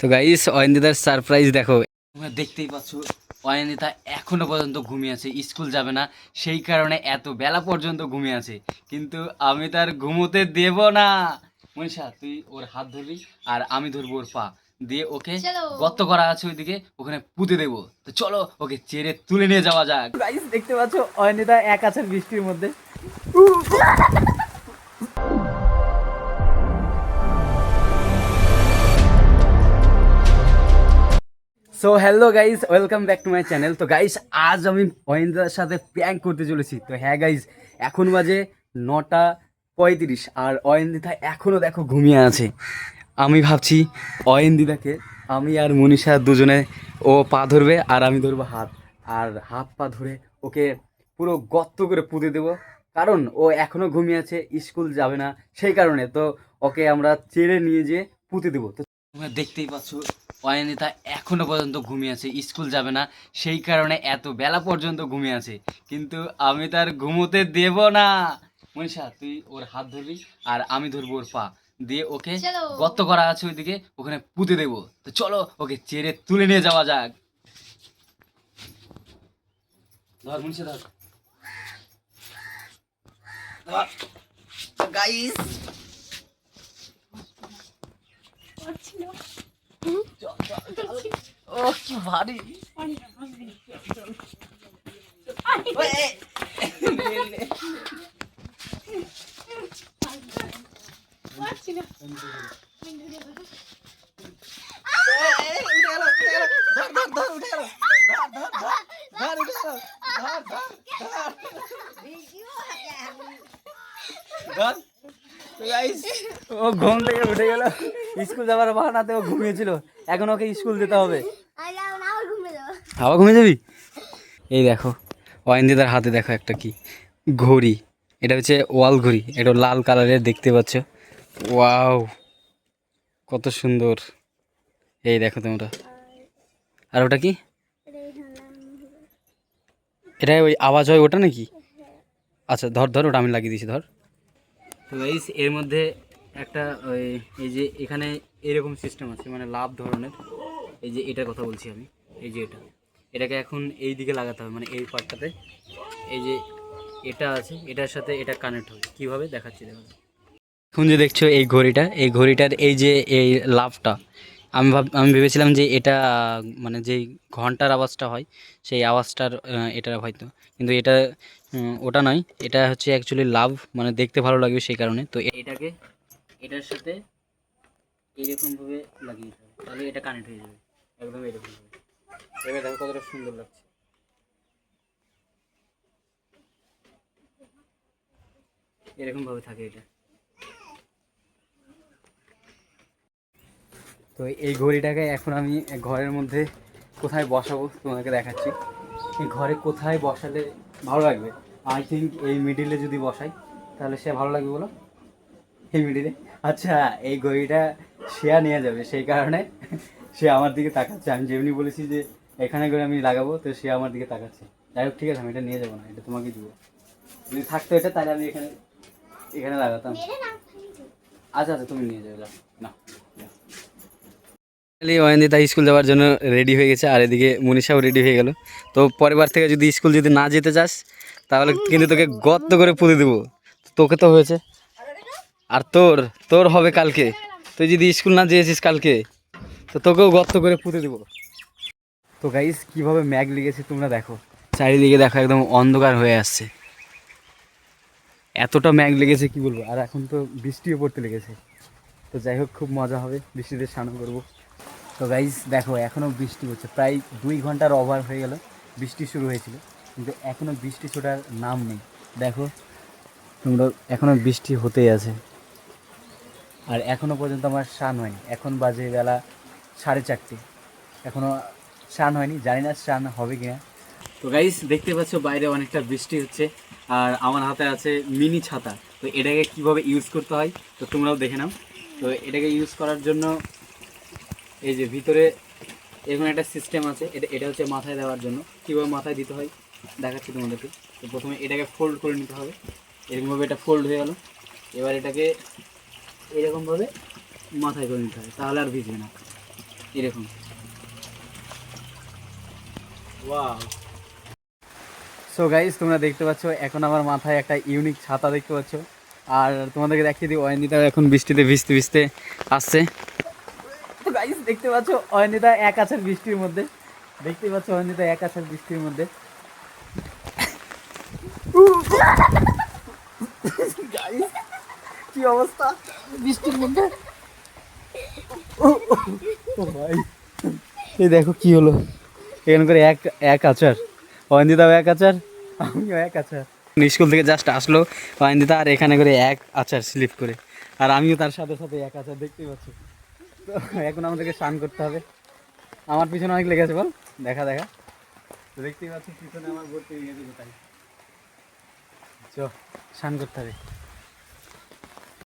তো guys অয়নদিতার surprise দেখো, তোমরা দেখতেই পাচ্ছ। অয়নদিতা এখনো পর্যন্ত ঘুমিয়ে আছে, স্কুল যাবে না, সেই কারণে এত বেলা পর্যন্ত ঘুমিয়ে আছে। কিন্তু আমি তার ঘুমোতে দেব না। মনীষা, তুই ওর হাত ধরবি আর আমি ধরবো ওর পা দিয়ে, ওকে গর্ত করা আছে ওইদিকে, ওখানে পুঁতে দেবো। তো চলো ওকে চেরে তুলে নিয়ে যাওয়া যাক। গাইস দেখতে পাচ্ছ অয়নদিতা এক আছে বৃষ্টির মধ্যে। So hello guys, welcome back to my channel. তো গাইস আজ আমি অয়নদিতার সাথে প্র্যাঙ্ক করতে চলেছি। তো হ্যাঁ গাইস, এখন বাজে 9:35 আর অয়নদিতা এখনও দেখো ঘুমিয়ে আছে। আমি ভাবছি অয়নদিতাকে আমি আর মনীষা দুজনে, ও পা ধরবে আর আমি ধরবো হাত, আর হাত পা ধরে ওকে পুরো গর্ত করে পুঁতে দেবো। কারণ ও এখনও ঘুমিয়ে আছে, স্কুল যাবে না, সেই কারণে। তো ওকে আমরা চেড়ে নিয়ে যেয়ে পুঁতে দেবো। তো তোমরা দেখতেই পাচ্ছ অয়নদিতা এখনো পর্যন্ত ঘুমিয়ে আছে, স্কুল যাবে না, সেই কারণে এত বেলা পর্যন্ত ঘুমিয়ে আছে। কিন্তু আমি তার ঘুমোতে দেব না। মনীষা, তুই ওর হাত ধরবি আর আমি ধরবো ওর পা দিয়ে, ওকে গর্ত করা আছে ওইদিকে, ওখানে পুঁতে দেবো। তো চলো ওকে চেরে তুলে নিয়ে যাওয়া যাক। ধর মনীষা, ধর। গাইস ও কি ভারী। ও ঘুম থেকে উঠে গেল, স্কুল যাবার বাহানাতে ও ঘুমিয়েছিল, এখন ওকে স্কুল যেতে হবে। আবার ঘুমিয়ে যাবি? এই দেখো অয়নদিতার হাতে দেখো একটা কি ঘড়ি, এটা হচ্ছে ওয়াল ঘড়ি, এটা লাল কালারের, দেখতে পাচ্ছ। ওয়াও, কত সুন্দর। এই দেখো তোমরা। আর ওটা কি? এটা ওই আওয়াজ হয় ওটা নাকি? আচ্ছা ধর ধর, ওটা আমি লাগিয়ে দিয়েছি, ধর। তো গাইস এর মধ্যে একটা ওই, এই যে এখানে এরকম সিস্টেম আছে, মানে লাভ ধরনের। এই যে এটার কথা বলছি আমি, এই যে এটাকে এখন এই দিকে লাগাতে হবে, মানে এই পার্টটাতে। এই যে এটা আছে, এটার সাথে এটা কানেক্ট হবে। কীভাবে দেখাচ্ছি দেখো। এখন যে দেখছো এই ঘড়িটা, এই ঘড়িটার এই যে এই লাভটা, আমি ভেবেছিলাম যে এটা মানে যেই ঘন্টার আওয়াজটা হয় সেই আওয়াজটার এটা হয়তো, কিন্তু এটা ওটা নয়। এটা হচ্ছে অ্যাকচুয়ালি লাভ, মানে দেখতে ভালো লাগবে সেই কারণে। তো এটাকে এটার সাথে এইরকমভাবে লাগিয়ে দিতে হবে, তাহলে এটা কানেক্ট হয়ে যাবে একদম এরকমভাবে। এবার দেখো কতটা সুন্দর লাগছে। এরকমভাবে থাকে এটা। তো এই ঘড়িটাকে এখন আমি ঘরের মধ্যে কোথায় বসাবো তোমাকে দেখাচ্ছি। এই ঘরে কোথায় বসালে ভালো লাগবে? আই থিঙ্ক এই মিডিলে যদি বসাই তাহলে সে ভালো লাগবে, বলো? এই মিডিলে। আচ্ছা, এই ঘড়িটা শেয়া নিয়ে যাবে, সেই কারণে সে আমার দিকে তাকাচ্ছে। আমি যেমনি বলেছি যে এখানে করে আমি লাগাবো, তো সে আমার দিকে তাকাচ্ছে। যাই হোক, ঠিক আছে, আমি এটা নিয়ে যাবো না, এটা তোমাকে দিব। যদি থাকতো এটা, তাহলে আমি এখানে এখানে লাগাতাম। আচ্ছা আচ্ছা, তুমি নিয়ে যাবে, না। অয়নদিতা স্কুল যাওয়ার জন্য রেডি হয়ে গেছে, আর এদিকে মনীষাও রেডি হয়ে গেল। তো পরের বার থেকে যদি স্কুল যদি না যেতে চাস তাহলে কিন্তু তোকে গর্ত করে পুঁতে দেবো। তোকে তো হয়েছে, আর তোর তোর হবে কালকে। তুই যদি স্কুল না যেয়েছিস কালকে, তো তোকেও গর্ত করে পুঁতে দেবো। তো গাইস কীভাবে ম্যাগ লেগেছে তোমরা দেখো, চারিদিকে দেখো একদম অন্ধকার হয়ে আসছে, এতটা ম্যাগ লেগেছে কি বলবো। আর এখন তো বৃষ্টিও পড়তে লেগেছে। তো যাই হোক, খুব মজা হবে, বৃষ্টিতে স্নান করবো। তো গাইজ দেখো এখনও বৃষ্টি হচ্ছে, প্রায় 2 ঘন্টার ওভার হয়ে গেল বৃষ্টি শুরু হয়েছিল, কিন্তু এখনও বৃষ্টি ছোটার নাম নেই। দেখো তোমরা, এখনও বৃষ্টি হতেই আছে। আর এখনও পর্যন্ত আমার স্নান হয়নি, এখন বাজে বেলা 4:30, এখনও স্নান হয়নি, জানি না স্নান হবে কিনা। তো গাইজ দেখতে পাচ্ছ বাইরে অনেকটা বৃষ্টি হচ্ছে, আর আমার হাতে আছে মিনি ছাতা। তো এটাকে কীভাবে ইউজ করতে হয় তো তোমরাও দেখে নাও। তো এটাকে ইউজ করার জন্য এই যে ভিতরে এরকম একটা সিস্টেম আছে, এটা হচ্ছে মাথায় দেওয়ার জন্য। কীভাবে মাথায় দিতে হয় দেখাচ্ছি তোমাদেরকে। তো প্রথমে এটাকে ফোল্ড করে নিতে হবে, এরকমভাবে এটা ফোল্ড হয়ে গেল। এবার এটাকে এরকমভাবে মাথায় করে নিতে হবে, তাহলে আর ভিজবে না। এরকম। ওয়াও। সো গাইস তোমরা দেখতে পাচ্ছ এখন আমার মাথায় একটা ইউনিক ছাতা দেখতে পাচ্ছ। আর তোমাদেরকে দেখিয়ে দিই অয়নিতা এখন বৃষ্টিতে ভিজতে ভিজতে আসছে। তো গাইস দেখতে পাচ্ছ অয়নিতা এক আছাড় বৃষ্টির মধ্যে, দেখতে পাচ্ছ অয়নিতা এক আছাড় বৃষ্টির মধ্যে। গাইস কি অবস্থা বৃষ্টির মধ্যে। ও ভাই এই দেখো কি হলো, এখানে করে এক এক আচার, অয়নিতাও এক আচার, আমিও এক আচার। স্কুল থেকে জাস্ট আসলো অয়নিতা, আর এখানে করে এক আচার স্লিপ করে, আর আমিও তার সাথে সাথে এক আচার, দেখতেই পাচ্ছি। তো এখন আমাদেরকে স্নান করতে হবে। আমার পিছনে অনেক লেগেছে বল, দেখা দেখা। তো দেখতেই পাচ্ছি পিছনে আমার ভর্তি হয়ে গেছে কোথায়। চ স্নান করতে হবে।